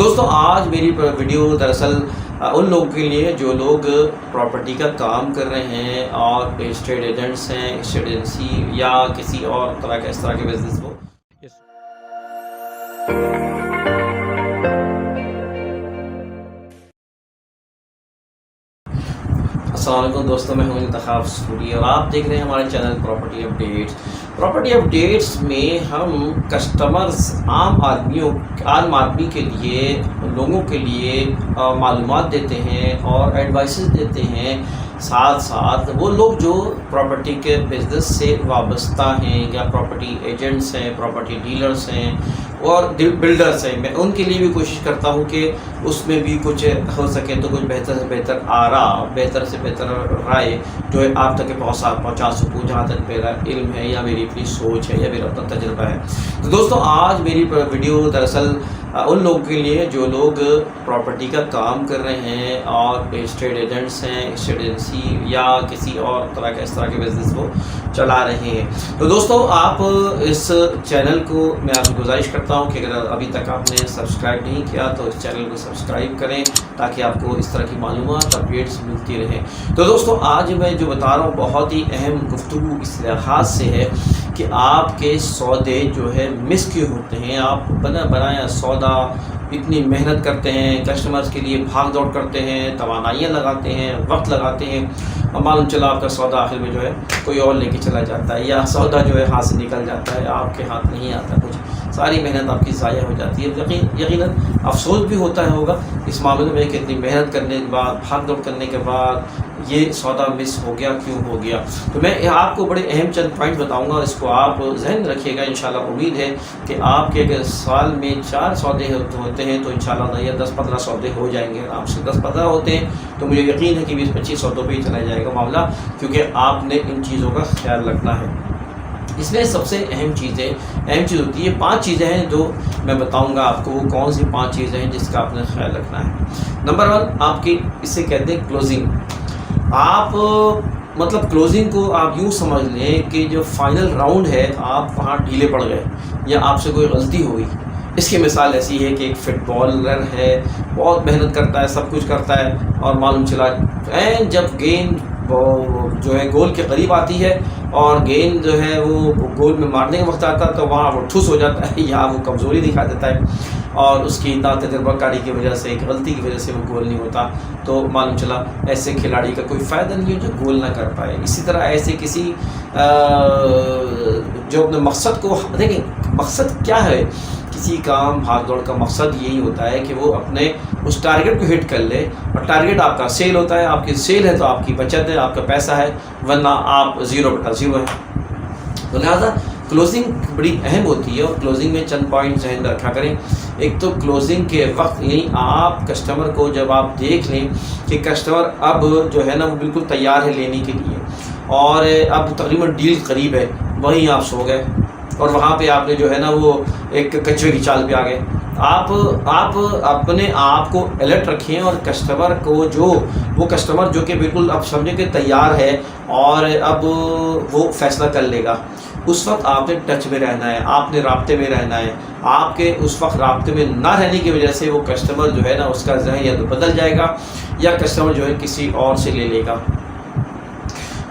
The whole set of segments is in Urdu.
دوستوں آج میری ویڈیو دراصل ان لوگوں کے لیے جو لوگ پراپرٹی کا کام کر رہے ہیں اور اسٹیٹ ایجنٹس ہیں، اسٹیٹ ایجنسی یا کسی اور طرح کا اس طرح کے بزنس کو السلام علیکم دوستوں، میں ہوں انتخاب سوری اور آپ دیکھ رہے ہیں ہمارے channel property updates. Property updates میں ہم کسٹمرز عام آدمی کے لیے، لوگوں کے لیے معلومات دیتے ہیں اور ایڈوائسز دیتے ہیں، ساتھ ساتھ وہ لوگ جو پراپرٹی کے بزنس سے وابستہ ہیں یا پراپرٹی ایجنٹس ہیں، پراپرٹی ڈیلرز ہیں اور بلڈرز ہیں، میں ان کے لیے بھی کوشش کرتا ہوں کہ اس میں بھی کچھ ہو سکے تو کچھ بہتر سے بہتر آراء، بہتر سے بہتر رائے جو ہے آپ تک پہنچا سکوں، جہاں تک میرا علم ہے یا میری اپنی سوچ ہے یا میرا اپنا تجربہ ہے۔ تو دوستوں آج میری ویڈیو دراصل ان لوگوں کے لیے جو لوگ پراپرٹی کا کام کر رہے ہیں اور اسٹیٹ ایجنٹس ہیں، اسٹیٹ ایجنسی یا کسی اور طرح کا اس طرح کے بزنس کو چلا رہے ہیں۔ تو دوستوں آپ اس چینل کو میں آپ کو گزارش کرتا ہوں کہ اگر ابھی تک آپ نے سبسکرائب نہیں کیا تو اس چینل کو سبسکرائب کریں تاکہ آپ کو اس طرح کی معلومات اپڈیٹس ملتی رہیں۔ تو دوستوں آج میں جو بتا رہا ہوں بہت ہی اہم گفتگو اس لحاظ سے ہے کہ آپ کے سودے جو ہے مس کیوں ہوتے ہیں۔ آپ بنایا سودا اتنی محنت کرتے ہیں، کسٹمرز کے لیے بھاگ دوڑ کرتے ہیں، توانائیاں لگاتے ہیں، وقت لگاتے ہیں اور معلوم چلا آپ کا سودا آخر میں جو ہے کوئی اور لے کے چلا جاتا ہے یا سودا جو ہے ہاتھ سے نکل جاتا ہے، آپ کے ہاتھ نہیں آتا کچھ، ساری محنت آپ کی ضائع ہو جاتی ہے۔ یقیناً افسوس بھی ہوتا ہوگا اس معاملے میں کہ اتنی محنت کرنے کے بعد، بھاگ دوڑ کرنے کے بعد یہ سودا مس ہو گیا، کیوں ہو گیا۔ تو میں آپ کو بڑے اہم چند پوائنٹ بتاؤں گا، اس کو آپ ذہن میں رکھیے گا۔ انشاءاللہ امید ہے کہ آپ کے اگر سال میں 4 سودے ہوتے ہیں تو انشاءاللہ یہ 10-15 سودے ہو جائیں گے۔ آپ سے 10-15 ہوتے ہیں تو مجھے یقین ہے کہ 20-25 سودوں پہ ہی چلا جائے گا معاملہ، کیونکہ آپ نے ان چیزوں کا خیال رکھنا ہے۔ اس میں سب سے اہم چیز ہوتی ہے 5 چیزیں ہیں جو میں بتاؤں گا آپ کو، وہ کون سی 5 چیزیں ہیں جس کا آپ نے خیال رکھنا ہے۔ نمبر 1 آپ کی اسے کہتے ہیں کلوزنگ۔ آپ مطلب کلوزنگ کو آپ یوں سمجھ لیں کہ جو فائنل راؤنڈ ہے آپ وہاں ڈھیلے پڑ گئے یا آپ سے کوئی غلطی ہو گئی۔ اس کی مثال ایسی ہے کہ ایک فٹ بالر ہے، بہت محنت کرتا ہے، سب کچھ کرتا ہے اور معلوم چلا جب گیند جو ہے گول کے قریب آتی ہے اور گیند جو ہے وہ گول میں مارنے کا وقت آتا ہے تو وہاں وہ ٹھوس ہو جاتا ہے یا وہ کمزوری دکھا دیتا ہے اور اس کی تجربہ کاری کی وجہ سے، ایک غلطی کی وجہ سے وہ گول نہیں ہوتا، تو معلوم چلا ایسے کھلاڑی کا کوئی فائدہ نہیں ہے جو گول نہ کر پائے۔ اسی طرح ایسے کسی جو اپنے مقصد کو دیکھیں، مقصد کیا ہے کسی کام بھاگ دوڑ کا مقصد یہی ہوتا ہے کہ وہ اپنے اس ٹارگیٹ کو ہٹ کر لے، اور ٹارگیٹ آپ کا سیل ہوتا ہے، آپ کی سیل ہے تو آپ کی بچت ہے، آپ کا پیسہ ہے، ورنہ آپ 0/0 ہے۔ تو لہٰذا کلوزنگ بڑی اہم ہوتی ہے اور کلوزنگ میں چند پوائنٹ ذہن میں رکھا کریں۔ ایک تو کلوزنگ کے وقت یعنی آپ کسٹمر کو جب آپ دیکھ لیں کہ کسٹمر اب جو ہے نا وہ بالکل تیار ہے لینے کے لیے اور اب تقریباً ڈیل قریب ہے، وہیں آپ سو گئے اور وہاں پہ آپ نے جو ہے نا وہ ایک کچوے کی چال پہ آ گئے۔ آپ اپنے آپ کو الرٹ رکھیں اور کسٹمر کو وہ کسٹمر جو کہ بالکل اب سمجھیں کہ تیار ہے اور اب وہ فیصلہ کر لے گا، اس وقت آپ نے ٹچ میں رہنا ہے، آپ نے رابطے میں رہنا ہے۔ آپ کے اس وقت رابطے میں نہ رہنے کی وجہ سے وہ کسٹمر جو ہے نا اس کا ذہن یا تو بدل جائے گا یا کسٹمر جو ہے کسی اور سے لے لے گا،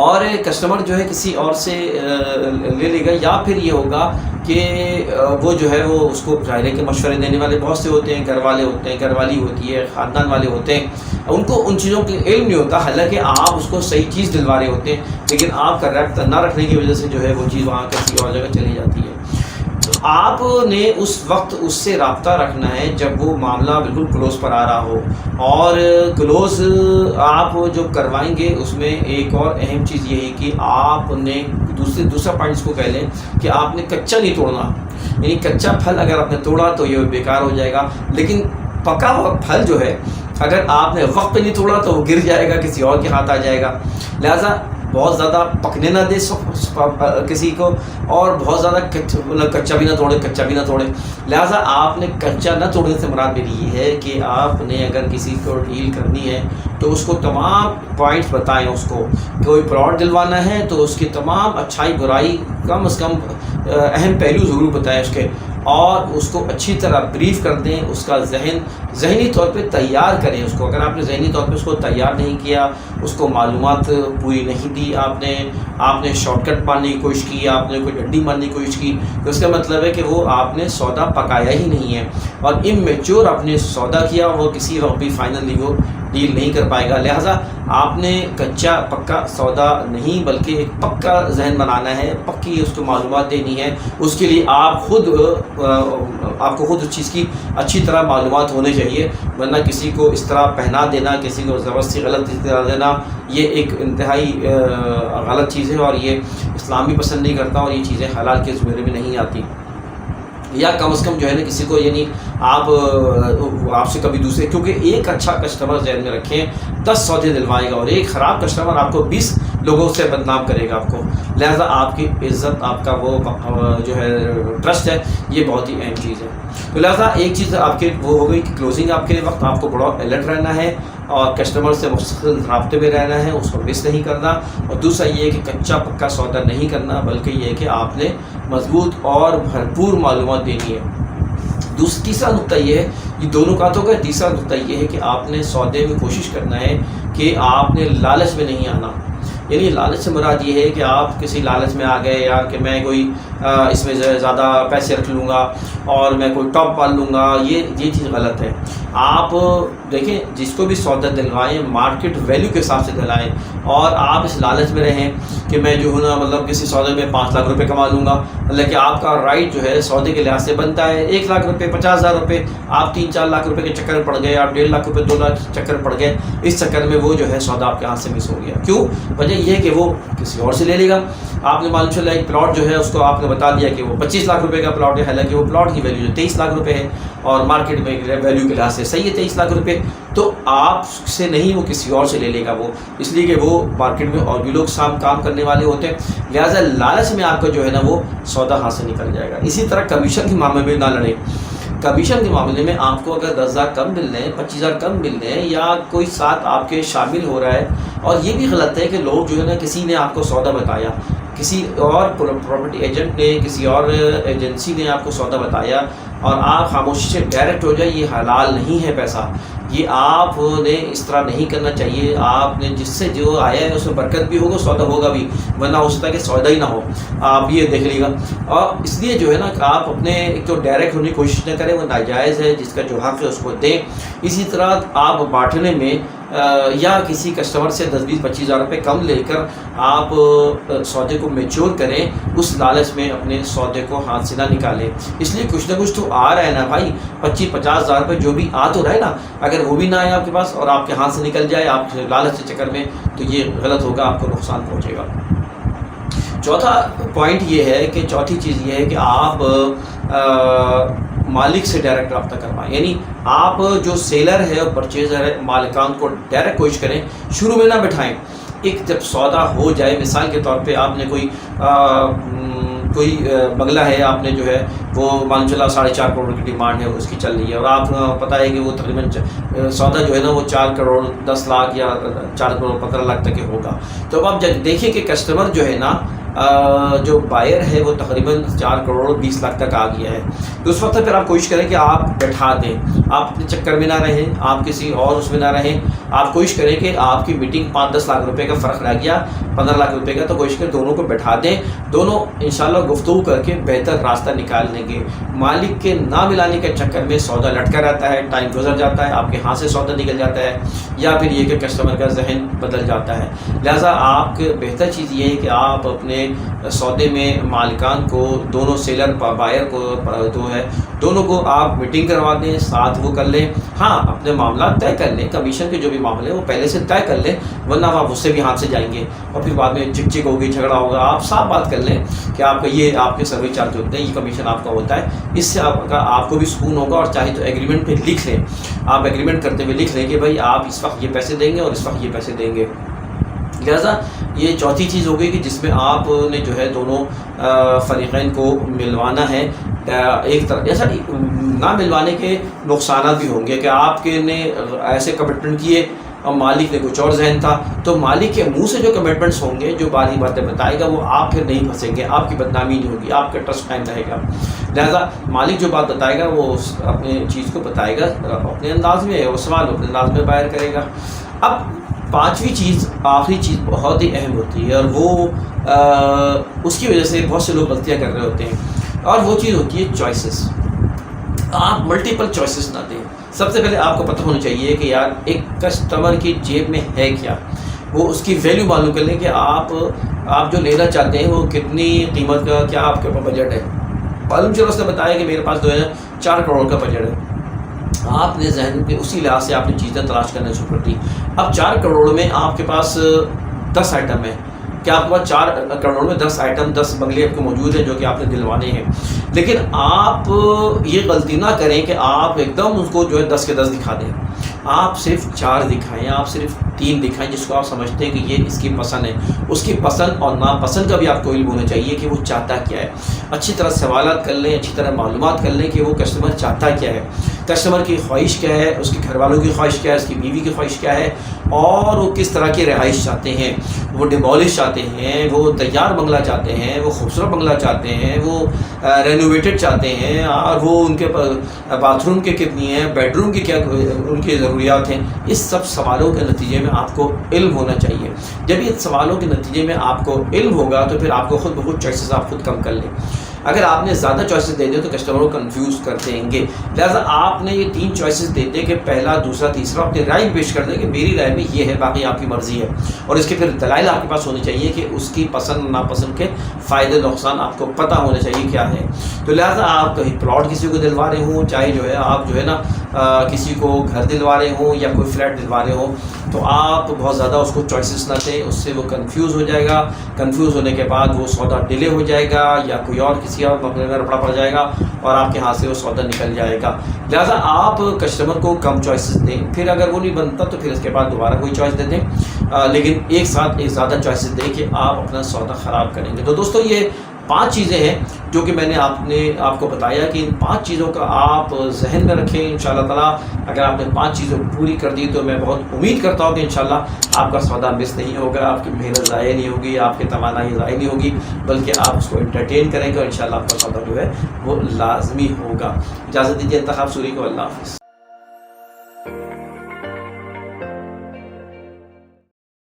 اور کسٹمر جو ہے کسی اور سے لے لے گا، یا پھر یہ ہوگا کہ وہ جو ہے وہ اس کو ظاہر ہے کہ مشورے دینے والے بہت سے ہوتے ہیں، گھر والے ہوتے ہیں، گھر والی ہوتی ہے، خاندان والے ہوتے ہیں، ان کو ان چیزوں کا علم نہیں ہوتا، حالانکہ آپ اس کو صحیح چیز دلوا رہے ہوتے ہیں، لیکن آپ کا رابطہ نہ رکھنے کی وجہ سے جو ہے وہ چیز وہاں کسی اور جگہ چلی جاتی ہے۔ تو آپ نے اس وقت اس سے رابطہ رکھنا ہے جب وہ معاملہ بالکل کلوز پر آ رہا ہو، اور کلوز آپ جو کروائیں گے اس میں ایک اور اہم چیز یہ ہے کہ آپ نے دوسرا پوائنٹ اس کو کہہ لیں کہ آپ نے کچا نہیں توڑنا، یعنی کچا پھل اگر آپ نے توڑا تو یہ بیکار ہو جائے گا، لیکن پکا ہوا پھل جو ہے اگر آپ نے وقت پہ نہیں توڑا تو وہ گر جائے گا، کسی اور کے ہاتھ آ جائے گا۔ لہٰذا بہت زیادہ پکنے نہ دے کسی کو اور بہت زیادہ کچا بھی نہ توڑے۔ لہٰذا آپ نے کچا نہ توڑنے سے مراد میری یہ ہے کہ آپ نے اگر کسی کو ڈیل کرنی ہے تو اس کو تمام پوائنٹس بتائیں، اس کو کوئی پلاٹ دلوانا ہے تو اس کی تمام اچھائی برائی کم از کم اہم پہلو ضرور بتائیں اس کے، اور اس کو اچھی طرح بریف کر دیں، اس کا ذہنی طور پہ تیار کریں اس کو۔ اگر آپ نے ذہنی طور پہ اس کو تیار نہیں کیا، اس کو معلومات پوری نہیں دی، آپ نے شارٹ کٹ مارنے کی کوشش کی، آپ نے کوئی ڈنڈی مارنے کی کوشش کی، تو اس کا مطلب ہے کہ وہ آپ نے سودا پکایا ہی نہیں ہے، اور اممیچور آپ نے سودا کیا، وہ کسی وقت بھی فائنلی وہ ڈیل نہیں کر پائے گا۔ لہٰذا آپ نے کچا پکا سودا نہیں بلکہ ایک پکا ذہن بنانا ہے، پکی اس کو معلومات دینی ہے۔ اس کے لیے آپ کو خود اس چیز کی اچھی طرح معلومات ہونے چاہیے، ورنہ کسی کو اس طرح پہنا دینا، کسی کو زبردستی غلط اطلاع دینا، یہ ایک انتہائی غلط چیز ہے، اور یہ اسلام بھی پسند نہیں کرتا، اور یہ چیزیں حلال کے زمرے میں نہیں آتی۔ یا کم از کم جو ہے نا کسی کو، یعنی آپ سے کبھی دوسرے، کیونکہ ایک اچھا کسٹمر ذہن میں رکھیں 10 سودے دلوائے گا، اور ایک خراب کسٹمر آپ کو 20 لوگوں سے بدنام کرے گا آپ کو۔ لہذا آپ کی عزت، آپ کا وہ جو ہے ٹرسٹ ہے، یہ بہت ہی اہم چیز ہے۔ تو لہذا ایک چیز آپ کے وہ ہو گئی کہ کلوزنگ آپ کے وقت آپ کو بڑا الرٹ رہنا ہے، اور کسٹمر سے مسلسل رابطے میں رہنا ہے، اس کو مس نہیں کرنا۔ اور دوسرا یہ ہے کہ کچا پکا سودا نہیں کرنا، بلکہ یہ ہے کہ آپ نے مضبوط اور بھرپور معلومات دینی ہے۔ تیسرا نقطہ یہ ہے، یہ دونوں کا تو گیا، تیسرا نقطہ یہ ہے کہ آپ نے سودے میں کوشش کرنا ہے کہ آپ نے لالچ میں نہیں آنا۔ یعنی لالچ سے مراد یہ ہے کہ آپ کسی لالچ میں آ گئے یار کہ میں کوئی اس میں زیادہ پیسے رکھ لوں گا اور میں کوئی ٹاپ پال لوں گا، یہ چیز غلط ہے۔ آپ دیکھیں جس کو بھی سودا دلوائیں مارکیٹ ویلیو کے حساب سے دلائیں، اور آپ اس لالچ میں رہیں کہ میں جو ہوں نا مطلب کسی سودے میں 5 لاکھ روپے کما لوں گا، مطلب کہ آپ کا رائٹ جو ہے سودے کے لحاظ سے بنتا ہے 1 لاکھ روپے، 50,000 روپے، آپ 3-4 لاکھ روپے کے چکر میں پڑ گئے، آپ 1.5 لاکھ روپے 2 لاکھ چکر پڑ گئے، اس چکر میں وہ جو ہے سودا آپ کے ہاتھ سے مس ہو گیا۔ کیوں؟ وجہ یہ ہے کہ وہ کسی اور سے لے لے گا۔ آپ نے معلوم چلا ایک پلاٹ جو ہے اس کو آپ نے بتا دیا کہ وہ 25 لاکھ روپے کا پلاٹ ہے، حالانکہ وہ پلاٹ کی ویلیو جو 23 لاکھ روپے ہے، اور مارکیٹ میں ویلیو کے لحاظ سے صحیح ہے 23 لاکھ روپے، تو آپ سے نہیں، وہ کسی اور سے لے لے گا وہ، اس لیے کہ وہ مارکیٹ میں اور بھی لوگ کام کرنے والے ہوتے ہیں۔ لہٰذا لالچ میں آپ کا جو ہے نا وہ سودا ہاتھ سے نکل جائے گا۔ اسی طرح کمیشن کے معاملے میں نہ لڑیں۔ کمیشن کے معاملے میں آپ کو اگر 10,000 کم مل رہے ہیں، 25,000 کم مل رہے ہیں، یا کوئی ساتھ آپ کے شامل ہو رہا ہے، اور یہ بھی غلط ہے کہ لوگ جو ہے نا کسی نے آپ کو سودا بتایا، کسی اور پراپرٹی ایجنٹ نے، کسی اور ایجنسی نے آپ کو سودا بتایا، اور آپ خاموشی سے ڈائریکٹ ہو جائے، یہ حلال نہیں ہے پیسہ، یہ آپ نے اس طرح نہیں کرنا چاہیے۔ آپ نے جس سے جو آیا ہے اس میں برکت بھی ہوگا، سودا ہوگا بھی، ورنہ ہو سکتا ہے کہ سودا ہی نہ ہو، آپ یہ دیکھ لیے گا۔ اور اس لیے جو ہے نا آپ اپنے ایک تو ڈائریکٹ ہونے کی کوشش نہ کریں، وہ ناجائز ہے، جس کا جو حق ہے اس کو دیں۔ اسی طرح آپ بانٹنے میں یا کسی کسٹمر سے 10-20-25,000 روپے کم لے کر آپ سودے کو میچور کریں، اس لالچ میں اپنے سودے کو ہاتھ سے نہ نکالیں۔ اس لیے کچھ نہ کچھ تو آ رہا ہے نا بھائی، 25-50,000 روپے جو بھی آ تو رہا ہے نا، اگر وہ بھی نہ آئے آپ کے پاس اور آپ کے ہاتھ سے نکل جائے آپ لالچ کے چکر میں، تو یہ غلط ہوگا، آپ کو نقصان پہنچے گا۔ چوتھا پوائنٹ یہ ہے کہ چوتھی چیز یہ ہے کہ آپ مالک سے ڈائریکٹ رابطہ کروائیں، یعنی آپ جو سیلر ہے اور پرچیزر ہے، مالکان کو ڈائریکٹ کوشش کریں، شروع میں نہ بٹھائیں۔ ایک جب سودا ہو جائے، مثال کے طور پہ آپ نے کوئی بنگلہ ہے، آپ نے جو ہے وہ مان چلا 4.5 کروڑ کی ڈیمانڈ ہے، اس کی چل رہی ہے، اور آپ پتہ ہے کہ وہ تقریباً سودا جو ہے نا وہ 4 کروڑ 10 لاکھ یا 4 کروڑ 15 لاکھ تک کے ہوگا۔ تو اب آپ جب دیکھیں کہ کسٹمر جو ہے نا جو بائر ہے وہ تقریباً 4 کروڑ 20 لاکھ تک آ گیا ہے، تو اس وقت پھر آپ کوشش کریں کہ آپ بٹھا دیں، آپ اپنے چکر میں نہ رہیں، آپ کسی اور اس میں نہ رہیں، آپ کوشش کریں کہ آپ کی میٹنگ 5-10 لاکھ روپے کا فرق رہ گیا، 15 لاکھ روپے کا، تو کوشش کریں دونوں کو بٹھا دیں، دونوں انشاءاللہ گفتگو کر کے بہتر راستہ نکال لیں گے۔ مالک کے نہ ملانے کے چکر میں سودا لٹکا رہتا ہے، ٹائم گزر جاتا ہے، آپ کے ہاتھ سے سودا نکل جاتا ہے، یا پھر یہ کہ کسٹمر کا ذہن بدل جاتا ہے۔ لہٰذا آپ کے بہتر چیز یہ ہے کہ آپ اپنے سودے میں مالکان کو، دونوں سیلر بائر کو جو ہے دونوں کو آپ میٹنگ کروا دیں، ساتھ وہ کر لیں۔ ہاں اپنے معاملات طے کر لیں، کمیشن کے جو بھی معاملے ہیں وہ پہلے سے طے کر لیں، ورنہ آپ اس سے بھی ہاتھ سے جائیں گے اور پھر بعد میں چک چک ہوگی، جھگڑا ہوگا۔ آپ صاف بات کر لیں کہ آپ کا یہ آپ کے سروس چارج ہوتے ہیں، یہ کمیشن آپ کا ہوتا ہے، اس سے آپ کو بھی سکون ہوگا، اور چاہے تو ایگریمنٹ پہ لکھ لیں، آپ ایگریمنٹ کرتے ہوئے لکھ لیں کہ بھائی آپ اس وقت یہ پیسے دیں گے اور اس وقت یہ پیسے دیں گے۔ لہٰذا یہ چوتھی چیز ہو گئی کہ جس میں آپ نے جو ہے دونوں فریقین کو ملوانا ہے۔ ایک طرح ایسا نہ ملوانے کے نقصانات بھی ہوں گے کہ آپ کے نے ایسے کمٹمنٹ کیے اور مالک نے کچھ اور ذہن تھا، تو مالک کے منہ سے جو کمٹمنٹس ہوں گے، جو باری باتیں بتائے گا، وہ آپ پھر نہیں پھنسیں گے، آپ کی بدنامی نہیں ہوگی، آپ کا ٹرسٹ قائم رہے گا۔ لہٰذا مالک جو بات بتائے گا وہ اپنے چیز کو بتائے گا اپنے انداز میں، وہ سوال اپنے انداز میں باہر کرے گا۔ اب پانچویں چیز، آخری چیز بہت ہی اہم ہوتی ہے، اور وہ اس کی وجہ سے بہت سے لوگ غلطیاں کر رہے ہوتے ہیں، اور وہ چیز ہوتی ہے چوائسیز۔ آپ ملٹیپل چوائسیز نہ دیں۔ سب سے پہلے آپ کو پتہ ہونا چاہیے کہ یار ایک کسٹمر کی جیب میں ہے کیا، وہ اس کی ویلیو معلوم کر لیں کہ آپ جو لینا چاہتے ہیں وہ کتنی قیمت کا، کیا آپ کے پاس بجٹ ہے۔ معلوم چلو اس نے بتایا کہ میرے پاس جو ہے 4 کروڑ کا بجٹ ہے، آپ نے ذہن کے اسی لحاظ سے آپ نے چیزیں تلاش کرنا شروع کر دی۔ اب 4 کروڑ میں آپ کے پاس 10 آئٹم ہیں، کیا آپ کے پاس 4 کروڑ میں 10 آئٹم، 10 بنگلے آپ کو موجود ہیں جو کہ آپ نے دلوانے ہیں، لیکن آپ یہ غلطی نہ کریں کہ آپ ایک دم اس کو جو ہے 10 کے 10 دکھا دیں۔ آپ صرف 4 دکھائیں، آپ صرف 3 دکھائیں جس کو آپ سمجھتے ہیں کہ یہ اس کی پسند ہے۔ اس کی پسند اور ناپسند کا بھی آپ کو علم ہونا چاہیے کہ وہ چاہتا کیا ہے۔ اچھی طرح سوالات کر لیں، اچھی طرح معلومات کر لیں کہ وہ کسٹمر چاہتا کیا ہے، کسٹمر کی خواہش کیا ہے، اس کے گھر والوں کی خواہش کیا ہے، اس کی بیوی کی خواہش کیا ہے، اور وہ کس طرح کی رہائش چاہتے ہیں۔ وہ ڈیمالش چاہتے ہیں، وہ تیار بنگلہ چاہتے ہیں، وہ خوبصورت بنگلہ چاہتے ہیں، وہ رینوویٹڈ چاہتے ہیں، اور وہ ان کے باتھ روم کے کتنی ہیں، بیڈ روم کی کیا ان کی ضروریات ہیں۔ اس سب سوالوں کے نتیجے میں آپ کو علم ہونا چاہیے۔ جب یہ سوالوں کے نتیجے میں آپ کو علم ہوگا تو پھر آپ کو خود بخود چوائسیز آپ خود کم کر لیں۔ اگر آپ نے زیادہ چوائسیز دے دیں تو کسٹمر کو کنفیوز کر دیں گے، لہٰذا آپ نے یہ 3 چوائسیز دے دیں کہ پہلا، دوسرا، تیسرا اپنی رائے پیش کر دیں کہ میری رائے میں یہ ہے، باقی آپ کی مرضی ہے، اور اس کے پھر دلائل آپ کے پاس ہونے چاہیے کہ اس کی پسند ناپسند کے فائدے نقصان آپ کو پتہ ہونے چاہیے کیا ہے۔ تو لہٰذا آپ کہیں پلاٹ کسی کو دلوا رہے ہوں، چاہے جو ہے آپ جو ہے نا کسی کو گھر دلوا رہے ہوں یا کوئی فلیٹ دلوا رہے ہوں، تو آپ بہت زیادہ اس کو چوائسیز نہ دیں، اس سے وہ کنفیوز ہو جائے گا۔ کنفیوز ہونے کے بعد وہ سودا ڈیلے ہو جائے گا، یا کوئی اور کسی اور مقدمے میں رپڑا پڑ جائے گا، اور آپ کے ہاتھ سے وہ سودا نکل جائے گا۔ لہٰذا آپ کسٹمر کو کم چوائسیز دیں، پھر اگر وہ نہیں بنتا تو پھر اس کے بعد دوبارہ کوئی چوائس دے دیں، لیکن ایک ساتھ ایک زیادہ چوائسیز دیں کہ آپ اپنا سودا خراب کریں گے۔ تو دوستو یہ 5 چیزیں ہیں جو کہ میں نے آپ کو بتایا کہ ان 5 چیزوں کا آپ ذہن میں رکھیں۔ انشاءاللہ تعالیٰ اگر آپ نے 5 چیزیں پوری کر دی تو میں بہت امید کرتا ہوں کہ انشاءاللہ آپ کا سودا مس نہیں ہوگا، آپ کی محنت ضائع نہیں ہوگی، آپ کی توانائی ضائع نہیں ہوگی، بلکہ آپ اس کو انٹرٹین کریں گے، اور انشاءاللہ آپ کا سودا جو ہے وہ لازمی ہوگا۔ اجازت دیجیے انتخاب سوری کو، اللہ حافظ۔